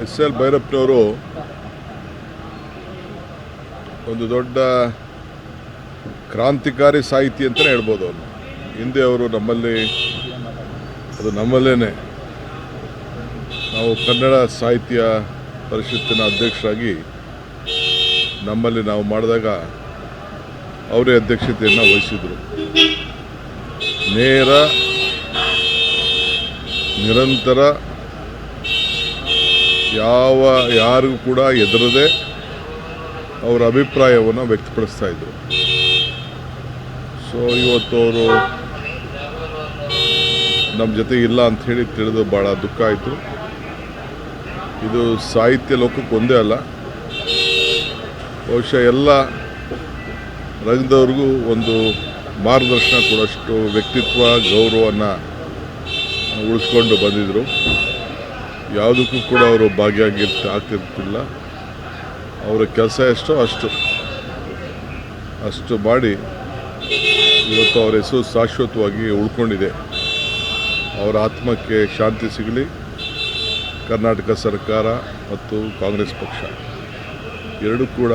SL. ಭೈರಪ್ಪನವರು ಒಂದು ದೊಡ್ಡ ಕ್ರಾಂತಿಕಾರಿ ಸಾಹಿತಿ ಅಂತಲೇ ಹೇಳ್ಬೋದು. ಅವರು ಹಿಂದೆ ಅವರು ನಮ್ಮಲ್ಲೇ ನಾವು ಕನ್ನಡ ಸಾಹಿತ್ಯ ಪರಿಷತ್ತಿನ ಅಧ್ಯಕ್ಷರಾಗಿ ನಮ್ಮಲ್ಲಿ ನಾವು ಮಾಡಿದಾಗ ಅವರೇ ಅಧ್ಯಕ್ಷತೆಯನ್ನು ವಹಿಸಿದರು. ನೇರ ನಿರಂತರ ಯಾರಿಗೂ ಕೂಡ ಹೆದರದೆ ಅವರ ಅಭಿಪ್ರಾಯವನ್ನು ವ್ಯಕ್ತಪಡಿಸ್ತಾ ಇದ್ದರು. ಸೊ ಇವತ್ತು ಅವರು ನಮ್ಮ ಜೊತೆ ಇಲ್ಲ ಅಂಥೇಳಿ ತಿಳಿದು ಭಾಳ ದುಃಖ ಆಯಿತು. ಇದು ಸಾಹಿತ್ಯ ಲೋಕಕ್ಕೆ ಒಂದೇ ಅಲ್ಲ, ಬಹುಶಃ ಎಲ್ಲ ರಂಗದವ್ರಿಗೂ ಒಂದು ಮಾರ್ಗದರ್ಶನ ಕೊಡೋಷ್ಟು ವ್ಯಕ್ತಿತ್ವ ಗೌರವವನ್ನು ಉಳಿಸ್ಕೊಂಡು ಬಂದಿದ್ದರು. ಯಾವುದಕ್ಕೂ ಕೂಡ ಅವರು ಆಗ್ತಿರ್ತಿಲ್ಲ. ಅವರ ಕೆಲಸ ಎಷ್ಟೋ ಅಷ್ಟು ಮಾಡಿ ಇವತ್ತು ಅವರ ಹೆಸರು ಶಾಶ್ವತವಾಗಿ ಉಳ್ಕೊಂಡಿದೆ. ಅವರ ಆತ್ಮಕ್ಕೆ ಶಾಂತಿ ಸಿಗಲಿ. ಕರ್ನಾಟಕ ಸರ್ಕಾರ ಮತ್ತು ಕಾಂಗ್ರೆಸ್ ಪಕ್ಷ ಎರಡೂ ಕೂಡ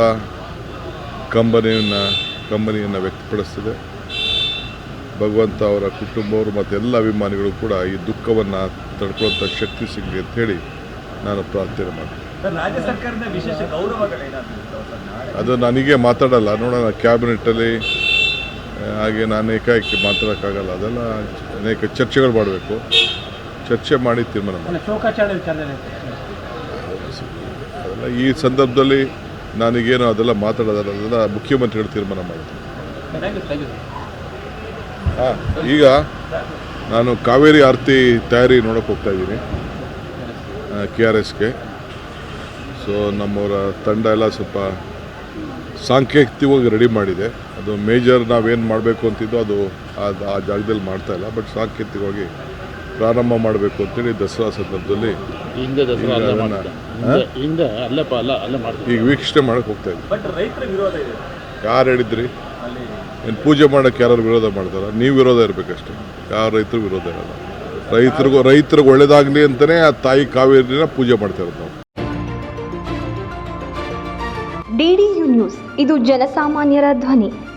ಕಂಬನಿಯನ್ನು ವ್ಯಕ್ತಪಡಿಸ್ತದೆ. ಭಗವಂತ ಅವರ ಕುಟುಂಬವರು ಮತ್ತು ಎಲ್ಲ ಅಭಿಮಾನಿಗಳು ಕೂಡ ಈ ದುಃಖವನ್ನು ತಡ್ಕೊಳ್ಳುವಂಥ ಶಕ್ತಿ ಸಿಗಲಿ ಅಂಥೇಳಿ ನಾನು ಪ್ರಾರ್ಥನೆ ಮಾಡ್ತೀನಿ. ಅದು ನನಗೆ ಮಾತಾಡಲ್ಲ, ನೋಡೋಣ ಕ್ಯಾಬಿನೆಟ್ಟಲ್ಲಿ. ಹಾಗೆ ನಾನು ಏಕಾಏಕಿ ಮಾತಾಡೋಕ್ಕಾಗಲ್ಲ. ಅದೆಲ್ಲ ಅನೇಕ ಚರ್ಚೆಗಳು ಮಾಡಬೇಕು. ಚರ್ಚೆ ಮಾಡಿ ತೀರ್ಮಾನ ಮಾಡಿ. ಅದೆಲ್ಲ ಈ ಸಂದರ್ಭದಲ್ಲಿ ನನಗೇನು ಅದೆಲ್ಲ ಮಾತಾಡೋದಲ್ಲ, ಅದೆಲ್ಲ ಮುಖ್ಯಮಂತ್ರಿಗಳು ತೀರ್ಮಾನ ಮಾಡ್ತೀನಿ. ಈಗ ನಾನು ಕಾವೇರಿ ಆರತಿ ತಯಾರಿ ನೋಡೋಕೆ ಹೋಗ್ತಾ ಇದ್ದೀನಿ KRSಗೆ. ಸೊ ನಮ್ಮವರ ತಂಡ ಎಲ್ಲ ಸ್ವಲ್ಪ ಸಾಂಕೇತಿಕವಾಗಿ ರೆಡಿ ಮಾಡಿದೆ. ಅದು ಮೇಜರ್ ನಾವೇನು ಮಾಡಬೇಕು ಅಂತಿದ್ದೋ ಅದು ಆ ಜಾಗದಲ್ಲಿ ಮಾಡ್ತಾಯಿಲ್ಲ, ಬಟ್ ಸಾಂಕೇತಿಕವಾಗಿ ಪ್ರಾರಂಭ ಮಾಡಬೇಕು ಅಂತೇಳಿ ದಸರಾ ಸಂದರ್ಭದಲ್ಲಿ ಈಗ ವೀಕ್ಷಣೆ ಮಾಡೋಕ್ಕೆ ಹೋಗ್ತಾ ಇದ್ದೀವಿ. ಯಾರು ಹೇಳಿದ್ರಿ? ಏನು ಪೂಜೆ ಮಾಡೋಕ್ಕೆ ಯಾರು ವಿರೋಧ ಮಾಡ್ತಾರ? ನೀವು ವಿರೋಧ ಇರಬೇಕಷ್ಟೇ, ಯಾರು ರೈತರು ವಿರೋಧ ಇರಲ್ಲ. ರೈತರಿಗೆ ಒಳ್ಳೇದಾಗಲಿ ಅಂತಲೇ ಆ ತಾಯಿ ಕಾವೇರಿನ ಪೂಜೆ ಮಾಡ್ತಾ ಇರೋದು ನಾವು. DDU ನ್ಯೂಸ್, ಇದು ಜನಸಾಮಾನ್ಯರ ಧ್ವನಿ.